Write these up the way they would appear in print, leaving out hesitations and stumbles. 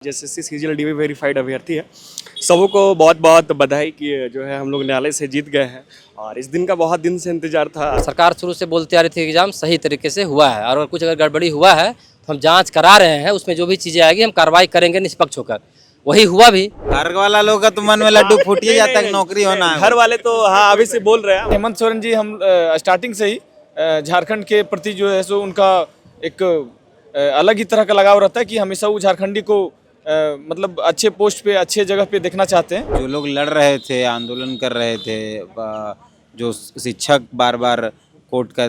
SSC CGL DV verified अभ्यर्थी है। सबको बहुत बहुत बधाई कि जो है हम लोग न्यायालय से जीत गए हैं और इस दिन का बहुत दिन से इंतजार था। सरकार शुरू से बोलती आ रही थी एग्जाम सही तरीके से हुआ है और अगर कुछ गड़बड़ी हुआ है तो हम जांच करा रहे हैं, उसमें जो भी चीज़ें आएगी हम कार्रवाई करेंगे निष्पक्ष होकर। वही हुआ भी। घर वाला लोग का तो मन में लड्डू फूट ही जाता है, नौकरी होना है। घर वाले तो हाँ अभी से बोल रहे हैं। हेमंत सोरेन जी हम स्टार्टिंग से ही झारखंड के प्रति जो है सो उनका एक अलग ही तरह का लगाव रहता है कि हमेशा वो झारखंडी को मतलब अच्छे पोस्ट पे अच्छे जगह पे देखना चाहते हैं। जो लोग लड़ रहे थे, आंदोलन कर रहे थे, जो शिक्षक बार बार कोर्ट का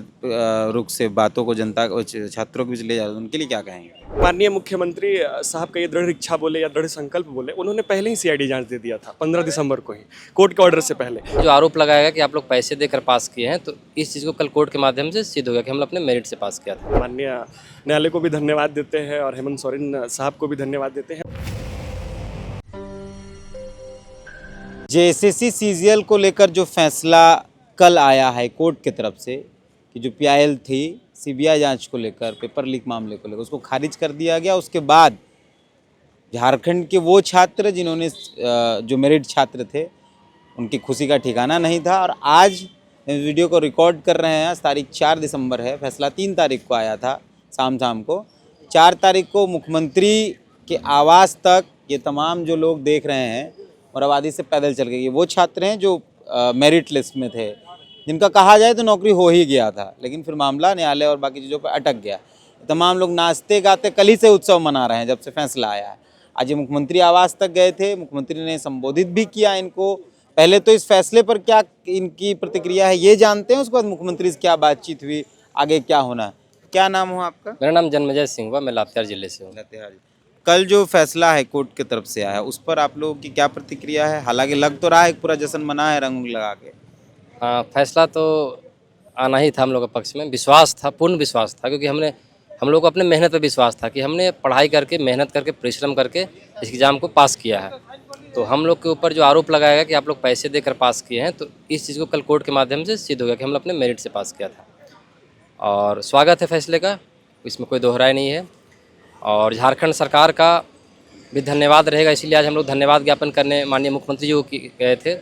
रुख से बातों को जनता छात्रों के बीच ले जाते, उनके लिए क्या कहेंगे? माननीय मुख्यमंत्री साहब का ये दृढ़ इच्छा बोले या दृढ़ संकल्प बोले, उन्होंने पहले ही सीआईडी जांच दे दिया था 15 दिसंबर को ही, कोर्ट के ऑर्डर से पहले। जो आरोप लगाएगा कि आप लोग पैसे देकर पास किए हैं, तो इस चीज़ को कल कोर्ट के माध्यम से सिद्ध हो गया कि हम लोग अपने मेरिट से पास किया था। माननीय न्यायालय को भी धन्यवाद देते हैं और हेमंत सोरेन साहब को भी धन्यवाद देते हैं। जेएसएससी सीजीएल को लेकर जो फैसला कल आया है कोर्ट की तरफ से कि जो पीआईएल थी सीबीआई जांच को लेकर, पेपर लीक मामले को लेकर, उसको खारिज कर दिया गया। उसके बाद झारखंड के वो छात्र जिन्होंने जो मेरिट छात्र थे, उनकी खुशी का ठिकाना नहीं था। और आज इस वीडियो को रिकॉर्ड कर रहे हैं, तारीख 4 दिसंबर है, फैसला 3 तारीख को आया था शाम को। 4 तारीख को मुख्यमंत्री के आवास तक ये तमाम जो लोग देख रहे हैं मोराबादी से पैदल चल गए, वो छात्र हैं जो मेरिट लिस्ट में थे, जिनका कहा जाए तो नौकरी हो ही गया था, लेकिन फिर मामला न्यायालय और बाकी चीज़ों पर अटक गया। तमाम लोग नाचते गाते कल ही से उत्सव मना रहे हैं जब से फैसला आया है। आज ये मुख्यमंत्री आवास तक गए थे, मुख्यमंत्री ने संबोधित भी किया इनको। पहले तो इस फैसले पर क्या इनकी प्रतिक्रिया है ये जानते हैं, उसके बाद मुख्यमंत्री से क्या बातचीत हुई, आगे क्या होना है। क्या नाम हो आपका? मेरा नाम जन्मजय सिंह हुआ, मैं लातेहार जिले से हूँ। कल जो फैसला है कोर्ट की तरफ से आया है, उस पर आप लोगों की क्या प्रतिक्रिया है? हालांकि लग तो रहा है पूरा जश्न मना है रंग लगा के। हाँ, फैसला तो आना ही था हम लोग के पक्ष में। विश्वास था, पूर्ण विश्वास था, क्योंकि हम लोग को अपने मेहनत पर विश्वास था कि हमने पढ़ाई करके, मेहनत करके, परिश्रम करके इस एग्ज़ाम को पास किया है। तो हम लोग के ऊपर जो आरोप लगाएगा कि आप लोग पैसे देकर पास किए हैं, तो इस चीज़ को कल कोर्ट के माध्यम से सिद्ध हो गया कि हम लोग अपने मेरिट से पास किया था। और स्वागत है फैसले का, इसमें कोई दोहराई नहीं है। और झारखंड सरकार का भी धन्यवाद रहेगा, इसीलिए आज हम लोग धन्यवाद ज्ञापन करने माननीय मुख्यमंत्री जी को गए थे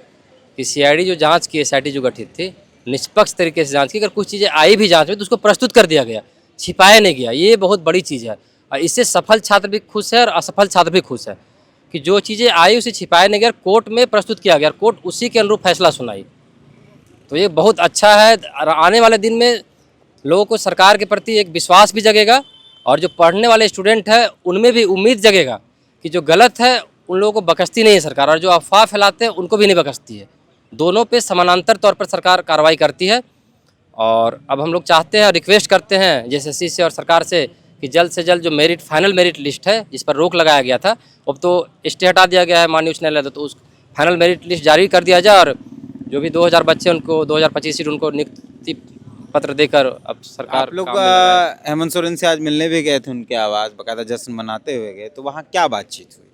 कि सीआईडी जो जांच की, एसआईटी जो गठित थी, निष्पक्ष तरीके से जांच की। अगर कुछ चीज़ें आई भी जांच में तो उसको प्रस्तुत कर दिया गया, छिपाया नहीं गया। ये बहुत बड़ी चीज़ है और इससे सफल छात्र भी खुश है और असफल छात्र भी खुश है कि जो चीज़ें आई उसे छिपाया नहीं गया, कोर्ट में प्रस्तुत किया गया, कोर्ट उसी के अनुरूप फैसला सुनाई। तो ये बहुत अच्छा है। आने वाले दिन में लोगों को सरकार के प्रति एक विश्वास भी जगेगा और जो पढ़ने वाले स्टूडेंट हैं उनमें भी उम्मीद जगेगा कि जो गलत है उन लोगों को बकसती नहीं है सरकार, और जो अफवाह फैलाते हैं उनको भी नहीं बकसती है। दोनों पे समानांतर तौर पर सरकार कार्रवाई करती है। और अब हम लोग चाहते हैं और रिक्वेस्ट करते हैं जेएसएससी से और सरकार से कि जल्द से जल्द जो मेरिट, फाइनल मेरिट लिस्ट है जिस पर रोक लगाया गया था, अब तो स्टे हटा दिया गया है माननीय उच्च न्यायालय, तो उस फाइनल मेरिट लिस्ट जारी कर दिया जाए और जो भी 2000 बच्चे उनको 2025 सीट उनको नियुक्ति पत्र देकर अब सरकार। आप लोग हेमंत सोरेन से आज मिलने भी गए थे उनके आवास, बकायदा जश्न मनाते हुए गए, तो वहाँ क्या बातचीत हुई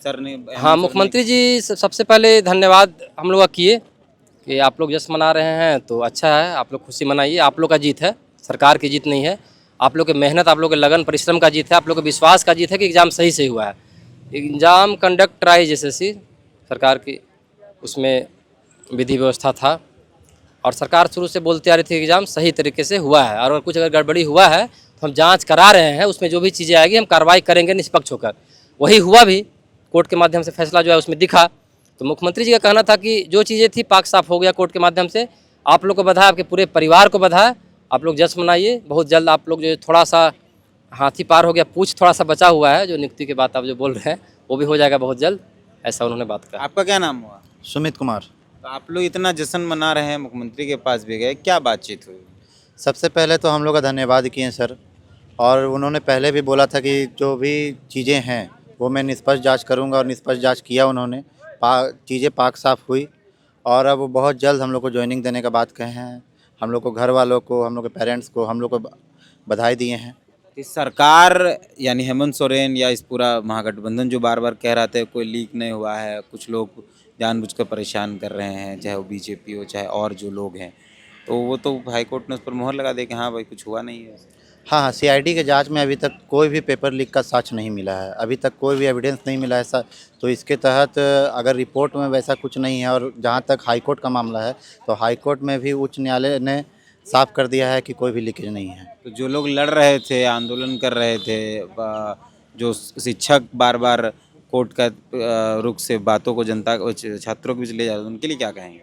सर ने? हाँ, मुख्यमंत्री जी सबसे पहले धन्यवाद हम लोग का किए कि आप लोग जश्न मना रहे हैं तो अच्छा है, आप लोग खुशी मनाइए। आप लोग का जीत है, सरकार की जीत नहीं है। आप लोग की मेहनत, आप लोग के लगन परिश्रम का जीत है, आप लोग के विश्वास का जीत है कि एग्ज़ाम सही से हुआ है। एग्ज़ाम कंडक्ट रही जेएसएससी सरकार की, उसमें विधि व्यवस्था था और सरकार शुरू से बोलती आ रही थी एग्ज़ाम सही तरीके से हुआ है और अगर कुछ गड़बड़ी हुआ है तो हम जांच करा रहे हैं, उसमें जो भी चीज़ें आएगी हम कार्रवाई करेंगे निष्पक्ष होकर। वही हुआ भी। कोर्ट के माध्यम से फैसला जो है उसमें दिखा। तो मुख्यमंत्री जी का कहना था कि जो चीज़ें थी पाक साफ हो गया कोर्ट के माध्यम से। आप लोग को बधाई, आपके पूरे परिवार को बधाई। आप लोग जश्न मनाइए। बहुत जल्द आप लोग जो थोड़ा सा हाथी पार हो गया, पूछ थोड़ा सा बचा हुआ है, जो नियुक्ति की बात आप जो बोल रहे हैं वो भी हो जाएगा बहुत जल्द, ऐसा उन्होंने बात कहा। आपका क्या नाम हुआ? सुमित कुमार। तो आप लोग इतना जश्न मना रहे हैं, मुख्यमंत्री के पास भी गए, क्या बातचीत हुई? सबसे पहले तो हम लोग का धन्यवाद किए सर, और उन्होंने पहले भी बोला था कि जो भी चीज़ें हैं वो मैं निष्पक्ष जांच करूंगा और निष्पक्ष जांच किया उन्होंने। चीज़ें पाक साफ हुई और अब बहुत जल्द हम लोग को ज्वाइनिंग देने का बात कहे हैं। हम लोग को, घर वालों को, हम लोग के पेरेंट्स को हम लोग को बधाई दिए हैं। इस सरकार यानी हेमंत सोरेन या इस पूरा महागठबंधन जो बार बार कह रहा था कोई लीक नहीं हुआ है, कुछ लोग जानबूझकर परेशान कर रहे हैं, चाहे वो बीजेपी हो चाहे और जो लोग हैं, तो वो तो हाईकोर्ट ने उस पर मोहर लगा दी कि हाँ भाई कुछ हुआ नहीं है। हाँ हाँ, सीआईडी के जांच में अभी तक कोई भी पेपर लीक का साक्ष्य नहीं मिला है, अभी तक कोई भी एविडेंस नहीं मिला है सर। तो इसके तहत अगर रिपोर्ट में वैसा कुछ नहीं है, और जहाँ तक हाई कोर्ट का मामला है तो हाई कोर्ट में भी उच्च न्यायालय ने साफ कर दिया है कि कोई भी लीकेज नहीं है। तो जो लोग लड़ रहे थे, आंदोलन कर रहे थे, जो शिक्षक बार बार कोर्ट का रुख से बातों को जनता छात्रों के बीच ले जा रहे थे, उनके लिए क्या कहेंगे?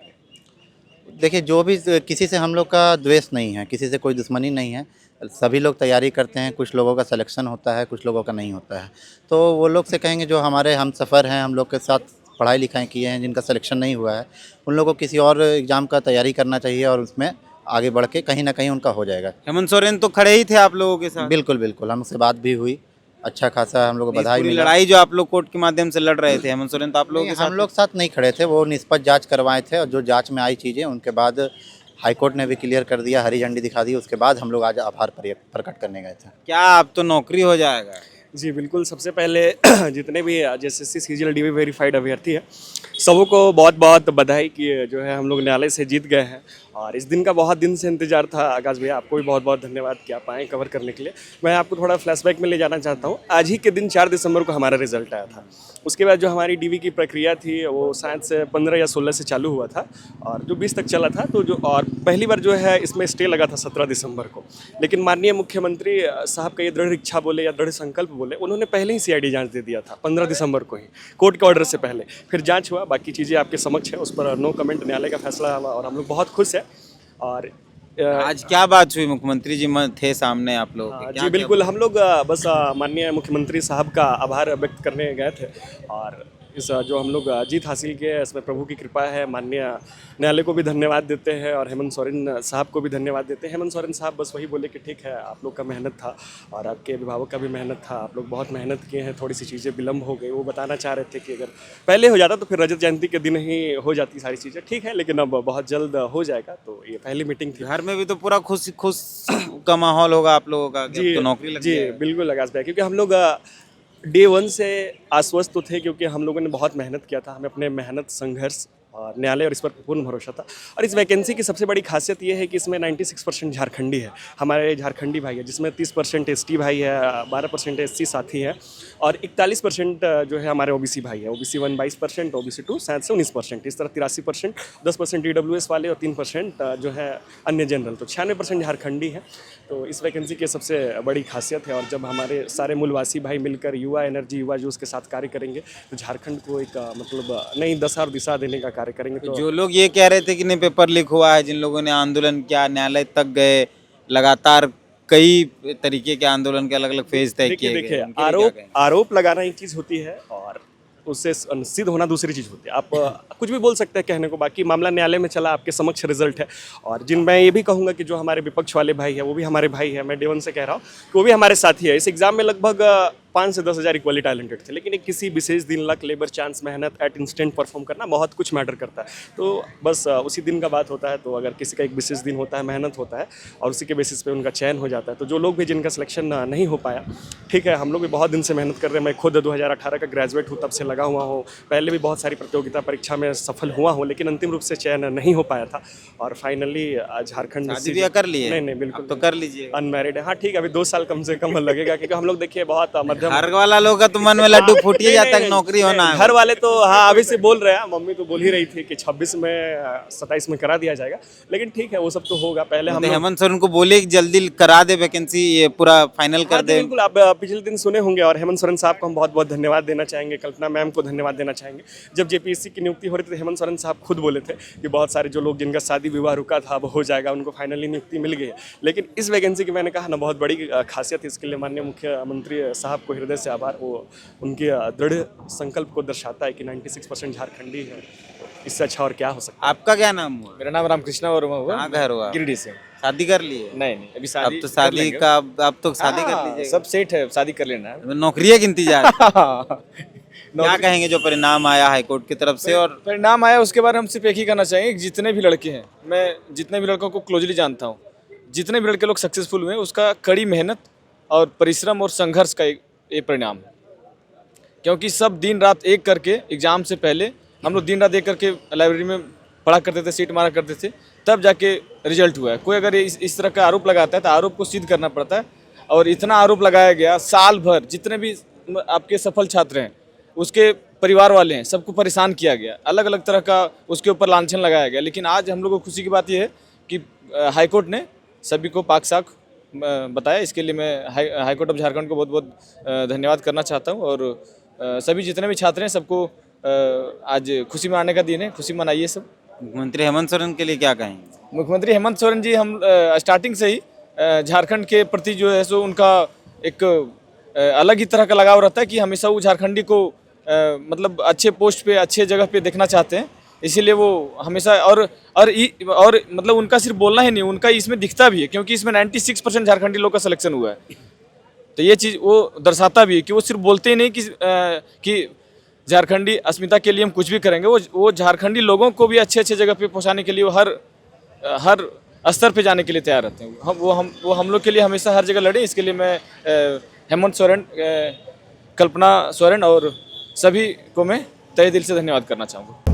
देखिए, जो भी किसी से हम लोग का द्वेष नहीं है, किसी से कोई दुश्मनी नहीं है, सभी लोग तैयारी करते हैं। कुछ लोगों का सिलेक्शन होता है, कुछ लोगों का नहीं होता है। तो वो लोग से कहेंगे जो हमारे हम सफ़र हैं, हम लोग के साथ पढ़ाई लिखाई किए हैं, जिनका सिलेक्शन नहीं हुआ है, उन लोगों को किसी और एग्ज़ाम का तैयारी करना चाहिए और उसमें आगे बढ़ के कहीं ना कहीं उनका हो जाएगा। हेमंत सोरेन तो खड़े ही थे आप लोगों के साथ। बिल्कुल बिल्कुल, हमसे बात भी हुई, अच्छा खासा हम लोग को बधाई पूरी मिला। लड़ाई जो आप लोग कोर्ट के माध्यम से लड़ रहे थे, हेमंत सोरेन तो आप लोगों के नहीं, हम साथ लोग साथ नहीं खड़े थे, वो निष्पक्ष जांच करवाए थे और जो जांच में आई चीज़ें उनके बाद हाईकोर्ट ने भी क्लियर कर दिया, हरी झंडी दिखा दी। उसके बाद हम लोग आज आभार प्रकट करने गए थे। क्या अब तो नौकरी हो जाएगा? जी बिल्कुल, सबसे पहले जितने भी जेएसएससी सीजीएल डीवी वेरीफाइड अभ्यर्थी हैं सबों को बहुत बहुत बधाई कि जो है हम लोग न्यायालय से जीत गए हैं। और इस दिन का बहुत दिन से इंतजार था। आकाश भैया, आपको भी बहुत बहुत धन्यवाद कि आप आए कवर करने के लिए। मैं आपको थोड़ा फ्लैशबैक में ले जाना चाहता हूँ। आज ही के दिन 4 दिसंबर को हमारा रिजल्ट आया था। उसके बाद जो हमारी डीवी की प्रक्रिया थी वो शायद से 15 या 16 से चालू हुआ था और जो 20 तक चला था। तो जो और पहली बार जो है इसमें स्टे लगा था 17 दिसंबर को। लेकिन माननीय मुख्यमंत्री साहब का ये दृढ़ इच्छा बोले या दृढ़ संकल्प बोले, उन्होंने पहले ही सीआईडी जांच दे दिया था 15 दिसंबर को ही, कोर्ट के ऑर्डर से पहले। फिर जांच हुआ, बाकी चीज़ें आपके समक्ष है, उस पर नो कमेंट, न्यायालय का फैसला हुआ और हम लोग बहुत खुश हैं। और आज क्या बात हुई? मुख्यमंत्री जी थे सामने आप लोगों के? जी बिल्कुल, हम लोग बस माननीय मुख्यमंत्री साहब का आभार व्यक्त करने गए थे। और इस जो हम लोग जीत हासिल किए हैं इसमें प्रभु की कृपा है। माननीय न्यायालय को भी धन्यवाद देते हैं और हेमंत सोरेन साहब को भी धन्यवाद देते हैं। हेमंत सोरेन साहब बस वही बोले कि ठीक है, आप लोग का मेहनत था और आपके अभिभावक का भी मेहनत था, आप लोग बहुत मेहनत किए हैं, थोड़ी सी चीज़ें विलम्ब हो गई। वो बताना चाह रहे थे कि अगर पहले हो जाता तो फिर रजत जयंती के दिन ही हो जाती सारी चीज़ें, ठीक है, लेकिन अब बहुत जल्द हो जाएगा। तो ये पहली मीटिंग थी। घर में भी तो पूरा खुश खुश का माहौल होगा आप लोगों का कि अब तो नौकरी लग जी गई है। बिल्कुल आकाश भाई, क्योंकि हम लोग डे 1 से आश्वस्त तो थे, क्योंकि हम लोगों ने बहुत मेहनत किया था। हमें अपने मेहनत, संघर्ष और न्यायालय और इस पर पूर्ण भरोसा था। और इस वैकेंसी की सबसे बड़ी खासियत ये है कि इसमें 96% झारखंडी है, हमारे झारखंडी भाई है, जिसमें 30% एसटी भाई है, 12% एससी साथी है और 41% जो है हमारे ओबीसी भाई है। ओबीसी 1 22%, ओबीसी 2 शायद से 19%, इस तरह 83%, 10% ईडब्ल्यूएस वाले और 3% जो है अन्य जनरल। तो 96% झारखंडी है। तो इस वैकेंसी की सबसे बड़ी खासियत है। और जब हमारे सारे मूलवासी भाई मिलकर युवा एनर्जी, युवा जोश के साथ कार्य करेंगे तो झारखंड को एक मतलब नई दशा और दिशा देने का कार्य करेंगे। तो जो लोग ये कह रहे थे कि नहीं पेपर लीक हुआ है, जिन लोगों ने आंदोलन किया, न्यायालय तक गए, लगातार कई तरीके के आंदोलन के अलग अलग फेज तय किए गए, देखिए, उनके लिए क्या आरोप लगाना एक चीज़ होती है और उससे सिद्ध होना दूसरी चीज़ होती है। आप कुछ भी बोल सकते हैं कहने को, बाकी मामला न्यायालय में चला, आपके समक्ष रिजल्ट है। और जिन मैं ये भी कहूँगा कि जो हमारे विपक्ष वाले भाई है वो भी हमारे भाई है। मैं डे 1 से कह रहा हूँ कि वो भी हमारे साथी है। इस एग्जाम में लगभग 5 से 10 हज़ार इक्वली टैलेंटेड थे, लेकिन एक किसी विशेष दिन, लक, लेबर, चांस, मेहनत, एट इंस्टेंट परफॉर्म करना बहुत कुछ मैटर करता है। तो बस उसी दिन का बात होता है। तो अगर किसी का एक विशेष दिन होता है, मेहनत होता है और उसी के बेसिस पे उनका चयन हो जाता है। तो जो लोग भी जिनका सिलेक्शन नहीं हो पाया, ठीक है, हम लोग भी बहुत दिन से मेहनत कर रहे हैं। मैं खुद 2018 का ग्रेजुएट हूँ, तब से लगा हुआ हूँ। पहले भी बहुत सारी प्रतियोगिता परीक्षा में सफल हुआ हूँ, लेकिन अंतिम रूप से चयन नहीं हो पाया था। और फाइनली झारखंड शादी ब्याह कर लिए? नहीं बिल्कुल तो कर लीजिए। अनमैरिड है। हाँ ठीक है, अभी 2 साल कम से कम लगेगा, क्योंकि हम लोग देखिए बहुत मध्यम घर वाला लोग का तो मन में लड्डू फूट ही जाता है कि नौकरी होना है। घर वाले तो हाँ अभी से बोल रहे हैं। मम्मी तो बोल ही रही थी कि 26 में 27 में करा दिया जाएगा, लेकिन ठीक है वो सब तो होगा। पहले हम हेमंत सोरेन को बोले कि जल्दी करा दे वैकेंसी, ये पूरा फाइनल कर दे। बिल्कुल, आप पिछले दिन सुने होंगे। और हेमंत सोरेन साहब को हम बहुत बहुत धन्यवाद देना चाहेंगे, कल्पना मैम को धन्यवाद देना चाहेंगे। जब जेपीएससी की नियुक्ति हो रही थी, हेमंत सोरेन साहब खुद बोले थे कि बहुत सारे जो लोग जिनका शादी विवाह रुका था अब हो जाएगा, उनको फाइनली नियुक्ति मिल गई है। लेकिन इस वैकेंसी की मैंने कहा ना बहुत बड़ी खासियत है। इसके लिए माननीय मुख्यमंत्री साहब को हृदय से आभार। वो उनके दृढ़ संकल्प को दर्शाता है कि 96% झारखंडी है। इससे अच्छा और क्या हो सकता है। आपका क्या नाम हुआ? मेरा नाम रामकृष्णा वर्मा हुआ। कहाँ घर हुआ? गिरिडीह से। शादी कर लिए? नहीं अभी शादी अब तो शादी का, अब तो शादी कर हाँ, लीजिए। सब सेट है, शादी कर लेना है। नौकरी के इंतजार। क्या कहेंगे जो परिणाम आया हाईकोर्ट की तरफ से? और परिणाम आया उसके बारे में हम सिर्फ एक ही करना चाहेंगे कि जितने भी लड़के हैं, मैं जितने भी लड़कों को क्लोजली जानता हूँ, जितने भी लड़के लोग सक्सेसफुल हुए उसका कड़ी मेहनत और परिश्रम और संघर्ष का एक परिणाम है। क्योंकि सब दिन रात एक करके एग्जाम से पहले हम लोग दिन रात एक करके लाइब्रेरी में पढ़ा करते थे, सीट मारा करते थे, तब जाके रिजल्ट हुआ है। कोई अगर इस तरह का आरोप लगाता है तो आरोप को सिद्ध करना पड़ता है और इतना आरोप लगाया गया, साल भर जितने भी आपके सफल छात्र हैं उसके परिवार वाले हैं, सबको परेशान किया गया, अलग अलग तरह का उसके ऊपर लांछन लगाया गया। लेकिन आज हम लोगों को खुशी की बात यह है कि हाईकोर्ट ने सभी को पाक साफ बताया। इसके लिए मैं हाईकोर्ट ऑफ झारखंड को बहुत बहुत धन्यवाद करना चाहता हूँ। और सभी जितने भी छात्र हैं सबको आज खुशी मनाने का दिन है, खुशी मनाइए सब। मुख्यमंत्री हेमंत सोरेन के लिए क्या कहेंगे? मुख्यमंत्री हेमंत सोरेन जी, हम स्टार्टिंग से ही झारखंड के प्रति जो है सो उनका एक अलग ही तरह का लगाव रहता है कि हमेशा वो झारखंडी को मतलब अच्छे पोस्ट पे, अच्छे जगह पे देखना चाहते हैं। इसीलिए वो हमेशा और मतलब उनका सिर्फ बोलना ही नहीं, उनका इसमें दिखता भी है, क्योंकि इसमें 96% झारखंडी लोग का सिलेक्शन हुआ है। तो ये चीज़ वो दर्शाता भी है कि वो सिर्फ बोलते ही नहीं कि झारखंडी अस्मिता के लिए हम कुछ भी करेंगे, वो झारखंडी लोगों को भी अच्छे अच्छे जगह पे पहुंचाने के लिए वो हर स्तर पे जाने के लिए तैयार रहते हैं। वो हम लोग के लिए हमेशा हर जगह लड़े। इसके लिए मैं हेमंत सोरेन, कल्पना सोरेन और सभी को मैं तहे दिल से धन्यवाद करना चाहूँगा।